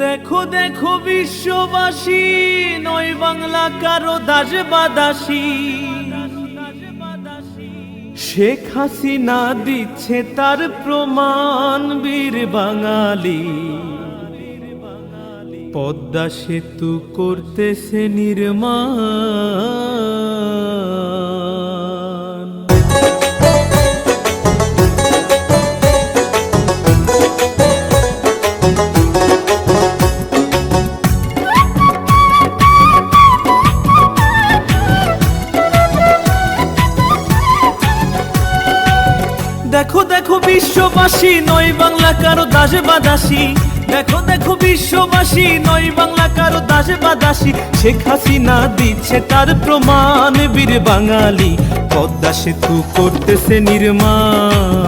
দেখো দেখো বিশ্ববাসী, নয় বাংলা কারো দাস বা দাসী। শেখ হাসিনা দিচ্ছে তার প্রমাণ, বীর বাঙালি। পদ্মা সেতু করতেছে নির্মাণ। দেখো দেখো বিশ্ববাসী, নয় বাংলা কারো দাস বা দাসী। দেখো দেখো বিশ্ববাসী, নয় বাংলা কারো দাস বা দাসী। শেখ হাসিনা দিচ্ছে তার প্রমাণ, বীর বাঙালি। পদ্মা সেতু করতেছে নির্মাণ।